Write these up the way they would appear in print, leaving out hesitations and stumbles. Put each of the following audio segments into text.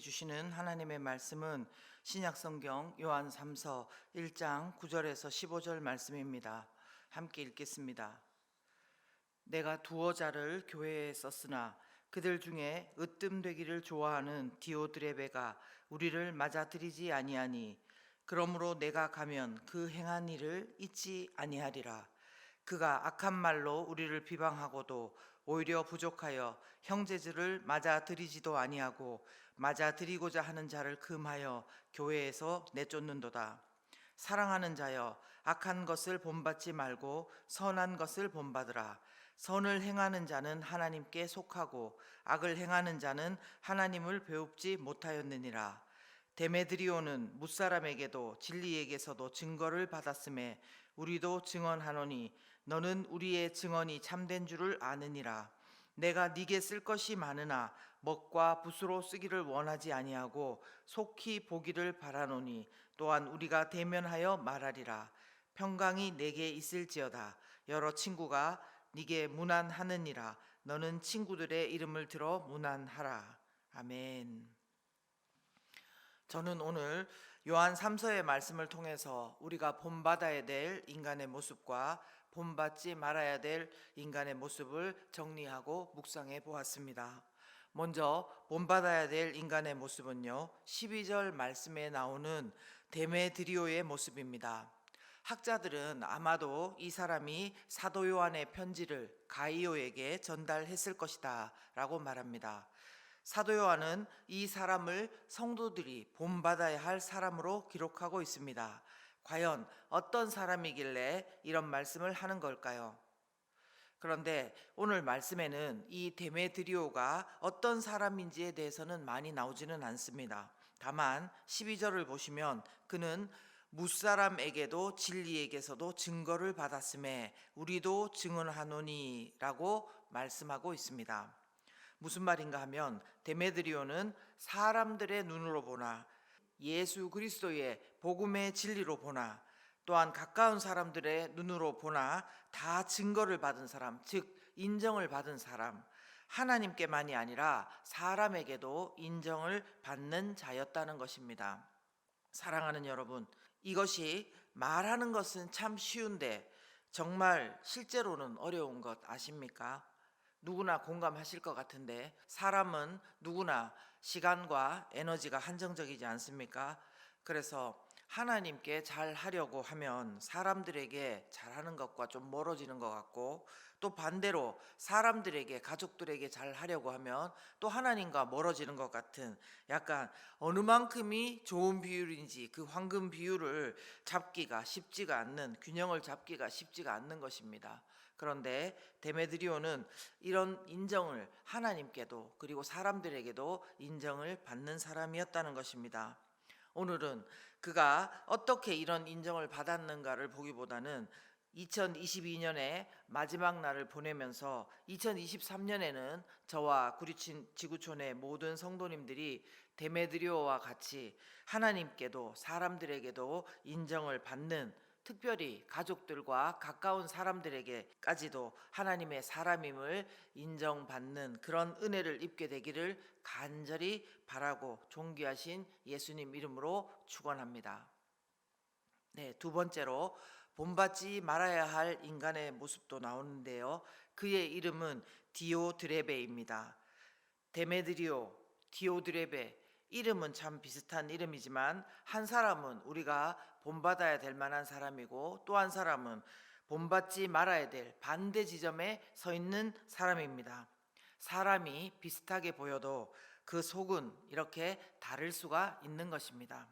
주시는 하나님의 말씀은 신약성경 요한 3서 1장 9절에서 15절 말씀입니다. 함께 읽겠습니다. 내가 두어 자를 교회에 썼으나 그들 중에 으뜸되기를 좋아하는 디오드레베가 우리를 맞아들이지 아니하니 그러므로 내가 가면 그 행한 일을 잊지 아니하리라. 그가 악한 말로 우리를 비방하고도 오히려 부족하여 형제들을 맞아들이지도 아니하고 맞아들이고자 하는 자를 금하여 교회에서 내쫓는도다. 사랑하는 자여, 악한 것을 본받지 말고 선한 것을 본받으라. 선을 행하는 자는 하나님께 속하고 악을 행하는 자는 하나님을 배웁지 못하였느니라. 데메드리오는 무사람에게도 진리에게서도 증거를 받았음에 우리도 증언하노니 너는 우리의 증언이 참된 줄을 아느니라. 내가 네게 쓸 것이 많으나 먹과 붓으로 쓰기를 원하지 아니하고 속히 보기를 바라노니 또한 우리가 대면하여 말하리라. 평강이 내게 있을지어다. 여러 친구가 네게 문안하느니라. 너는 친구들의 이름을 들어 문안하라. 아멘. 저는 오늘 요한 3서의 말씀을 통해서 우리가 본받아야 될 인간의 모습과 본받지 말아야 될 인간의 모습을 정리하고 묵상해 보았습니다. 먼저 본받아야 될 인간의 모습은요, 12절 말씀에 나오는 데메드리오의 모습입니다. 학자들은 아마도 이 사람이 사도 요한의 편지를 가이오에게 전달했을 것이다 라고 말합니다. 사도 요한은 이 사람을 성도들이 본받아야 할 사람으로 기록하고 있습니다. 과연 어떤 사람이길래 이런 말씀을 하는 걸까요? 그런데 오늘 말씀에는 이 데메드리오가 어떤 사람인지에 대해서는 많이 나오지는 않습니다. 다만 12절을 보시면 그는 무사람에게도 진리에게서도 증거를 받았음에 우리도 증언하노니 라고 말씀하고 있습니다. 무슨 말인가 하면 데메드리오는 사람들의 눈으로 보나 예수 그리스도의 복음의 진리로 보나 또한 가까운 사람들의 눈으로 보나 다 증거를 받은 사람, 즉 인정을 받은 사람, 하나님께만이 아니라 사람에게도 인정을 받는 자였다는 것입니다. 사랑하는 여러분, 이것이 말하는 것은 참 쉬운데 정말 실제로는 어려운 것 아십니까? 누구나 공감하실 것 같은데 사람은 누구나 시간과 에너지가 한정적이지 않습니까? 그래서 하나님께 잘 하려고 하면 사람들에게 잘하는 것과 좀 멀어지는 것 같고, 또 반대로 사람들에게, 가족들에게 잘 하려고 하면 또 하나님과 멀어지는 것 같은, 약간 어느 만큼이 좋은 비율인지 그 황금 비율을 잡기가 쉽지가 않는, 균형을 잡기가 쉽지가 않는 것입니다. 그런데 데메드리오는 이런 인정을 하나님께도 그리고 사람들에게도 인정을 받는 사람이었다는 것입니다. 오늘은 그가 어떻게 이런 인정을 받았는가를 보기보다는 2022년에 마지막 날을 보내면서 2023년에는 저와 구리친 지구촌의 모든 성도님들이 데메드리오와 같이 하나님께도 사람들에게도 인정을 받는, 특별히 가족들과 가까운 사람들에게까지도 하나님의 사람임을 인정받는 그런 은혜를 입게 되기를 간절히 바라고 존귀하신 예수님 이름으로 축원합니다. 네, 두 번째로 본받지 말아야 할 인간의 모습도 나오는데요. 그의 이름은 디오드레베입니다. 데메드리오, 디오드레베, 이름은 참 비슷한 이름이지만 한 사람은 우리가 본받아야 될 만한 사람이고 또 한 사람은 본받지 말아야 될 반대 지점에 서 있는 사람입니다. 사람이 비슷하게 보여도 그 속은 이렇게 다를 수가 있는 것입니다.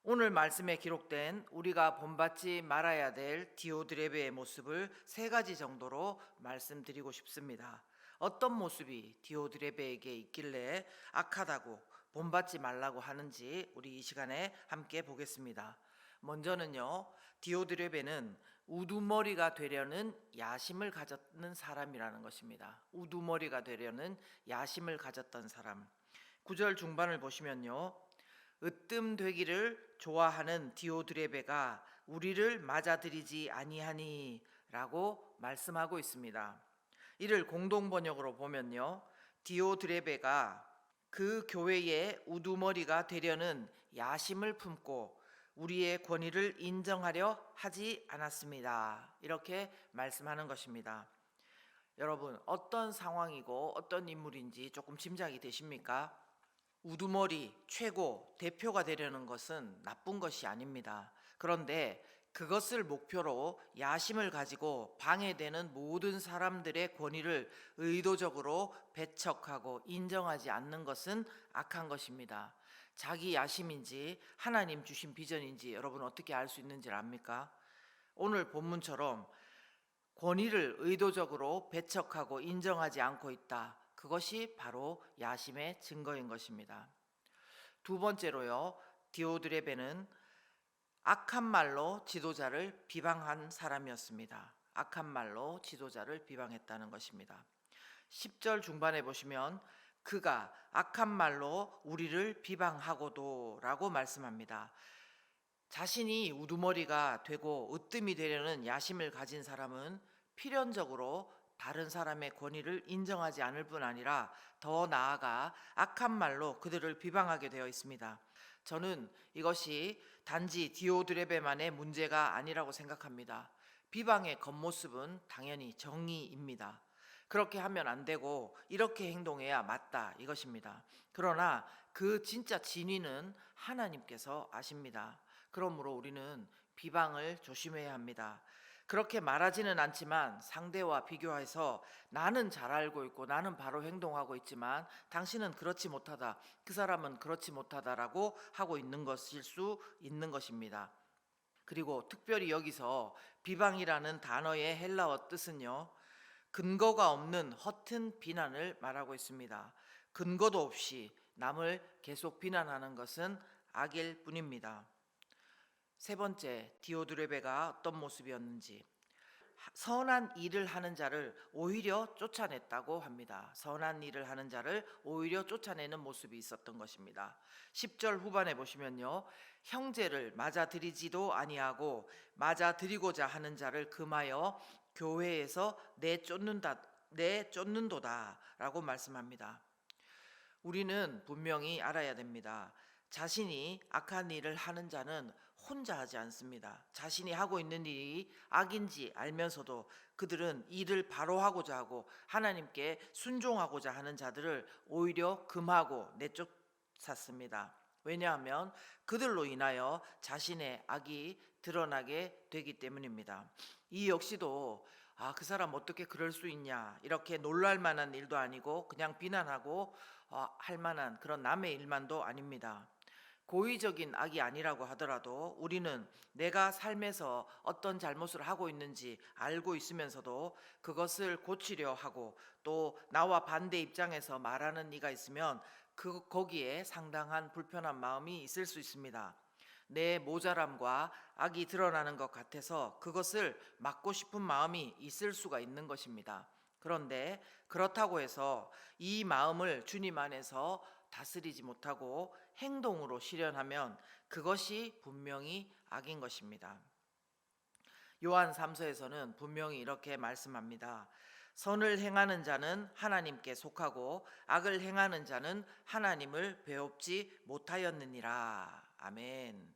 오늘 말씀에 기록된 우리가 본받지 말아야 될 디오드레베의 모습을 세 가지 정도로 말씀드리고 싶습니다. 어떤 모습이 디오드레베에게 있길래 악하다고 본받지 말라고 하는지 우리 이 시간에 함께 보겠습니다. 먼저는요, 디오드레베는 우두머리가 되려는 야심을 가졌는 사람이라는 것입니다. 우두머리가 되려는 야심을 가졌던 사람. 9절 중반을 보시면요, 으뜸되기를 좋아하는 디오드레베가 우리를 맞아들이지 아니하니 라고 말씀하고 있습니다. 이를 공동번역으로 보면요, 디오드레베가 그 교회의 우두머리가 되려는 야심을 품고 우리의 권위를 인정하려 하지 않았습니다. 이렇게 말씀하는 것입니다. 여러분, 어떤 상황이고 어떤 인물인지 조금 짐작이 되십니까? 우두머리 최고 대표가 되려는 것은 나쁜 것이 아닙니다. 그런데 그것을 목표로 야심을 가지고 방해되는 모든 사람들의 권위를 의도적으로 배척하고 인정하지 않는 것은 악한 것입니다. 자기 야심인지 하나님 주신 비전인지 여러분 어떻게 알 수 있는지 압니까? 오늘 본문처럼 권위를 의도적으로 배척하고 인정하지 않고 있다. 그것이 바로 야심의 증거인 것입니다. 두 번째로요, 디오드레베는 악한 말로 지도자를 비방한 사람이었습니다. 악한 말로 지도자를 비방했다는 것입니다. 10절 중반에 보시면 그가 악한 말로 우리를 비방하고도 라고 말씀합니다. 자신이 우두머리가 되고 으뜸이 되려는 야심을 가진 사람은 필연적으로 다른 사람의 권위를 인정하지 않을 뿐 아니라 더 나아가 악한 말로 그들을 비방하게 되어 있습니다. 저는 이것이 단지 디오드레베만의 문제가 아니라고 생각합니다. 비방의 겉모습은 당연히 정의입니다. 그렇게 하면 안 되고 이렇게 행동해야 맞다 이것입니다. 그러나 그 진짜 진위는 하나님께서 아십니다. 그러므로 우리는 비방을 조심해야 합니다. 그렇게 말하지는 않지만 상대와 비교해서 나는 잘 알고 있고 나는 바로 행동하고 있지만 당신은 그렇지 못하다, 그 사람은 그렇지 못하다라고 하고 있는 것일 수 있는 것입니다. 그리고 특별히 여기서 비방이라는 단어의 헬라어 뜻은요, 근거가 없는 허튼 비난을 말하고 있습니다. 근거도 없이 남을 계속 비난하는 것은 악일 뿐입니다. 세 번째, 디오드레베가 어떤 모습이었는지, 선한 일을 하는 자를 오히려 쫓아냈다고 합니다. 선한 일을 하는 자를 오히려 쫓아내는 모습이 있었던 것입니다. 10절 후반에 보시면요, 형제를 맞아들이지도 아니하고 맞아들이고자 하는 자를 금하여 교회에서 내쫓는도다 라고 말씀합니다. 우리는 분명히 알아야 됩니다. 자신이 악한 일을 하는 자는 혼자 하지 않습니다. 자신이 하고 있는 일이 악인지 알면서도 그들은 일을 바로 하고자 하고 하나님께 순종하고자 하는 자들을 오히려 금하고 내쫓았습니다. 왜냐하면 그들로 인하여 자신의 악이 드러나게 되기 때문입니다. 이 역시도 그 사람 어떻게 그럴 수 있냐, 이렇게 놀랄 만한 일도 아니고 그냥 비난하고 할 만한 그런 남의 일만도 아닙니다. 고의적인 악이 아니라고 하더라도 우리는 내가 삶에서 어떤 잘못을 하고 있는지 알고 있으면서도 그것을 고치려 하고, 또 나와 반대 입장에서 말하는 이가 있으면 거기에 상당한 불편한 마음이 있을 수 있습니다. 내 모자람과 악이 드러나는 것 같아서 그것을 막고 싶은 마음이 있을 수가 있는 것입니다. 그런데 그렇다고 해서 이 마음을 주님 안에서 다스리지 못하고 행동으로 실현하면 그것이 분명히 악인 것입니다. 요한 3서에서는 분명히 이렇게 말씀합니다. 선을 행하는 자는 하나님께 속하고 악을 행하는 자는 하나님을 배웁지 못하였느니라. 아멘.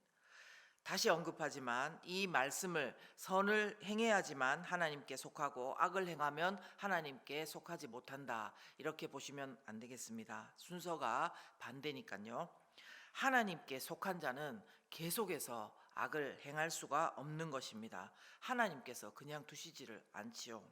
다시 언급하지만 이 말씀을 선을 행해야지만 하나님께 속하고 악을 행하면 하나님께 속하지 못한다, 이렇게 보시면 안 되겠습니다. 순서가 반대니까요. 하나님께 속한 자는 계속해서 악을 행할 수가 없는 것입니다. 하나님께서 그냥 두시지를 않지요.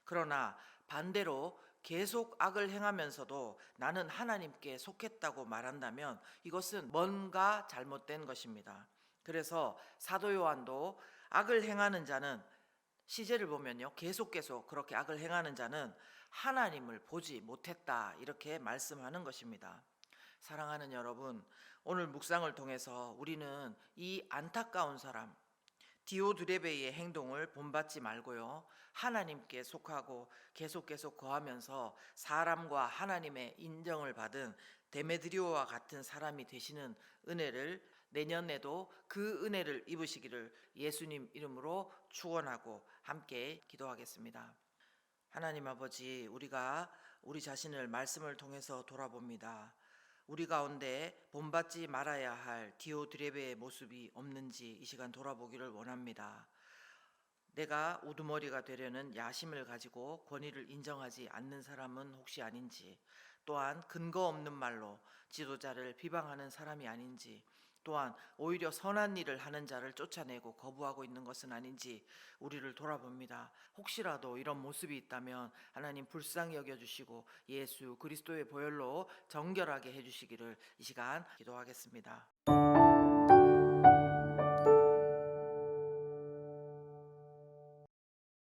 그러나 반대로 계속 악을 행하면서도 나는 하나님께 속했다고 말한다면 이것은 뭔가 잘못된 것입니다. 그래서 사도 요한도 악을 행하는 자는, 시제를 보면요, 계속 그렇게 악을 행하는 자는 하나님을 보지 못했다, 이렇게 말씀하는 것입니다. 사랑하는 여러분, 오늘 묵상을 통해서 우리는 이 안타까운 사람 디오드레베의 행동을 본받지 말고요, 하나님께 속하고 계속 거하면서 사람과 하나님의 인정을 받은 데메드리오와 같은 사람이 되시는 은혜를, 내년에도 그 은혜를 입으시기를 예수님 이름으로 축원하고 함께 기도하겠습니다. 하나님 아버지, 우리가 우리 자신을 말씀을 통해서 돌아봅니다. 우리 가운데 본받지 말아야 할 디오드레베의 모습이 없는지 이 시간 돌아보기를 원합니다. 내가 우두머리가 되려는 야심을 가지고 권위를 인정하지 않는 사람은 혹시 아닌지, 또한 근거 없는 말로 지도자를 비방하는 사람이 아닌지, 또한 오히려 선한 일을 하는 자를 쫓아내고 거부하고 있는 것은 아닌지 우리를 돌아봅니다. 혹시라도 이런 모습이 있다면 하나님 불쌍히 여겨주시고 예수 그리스도의 보혈로 정결하게 해주시기를 이 시간 기도하겠습니다.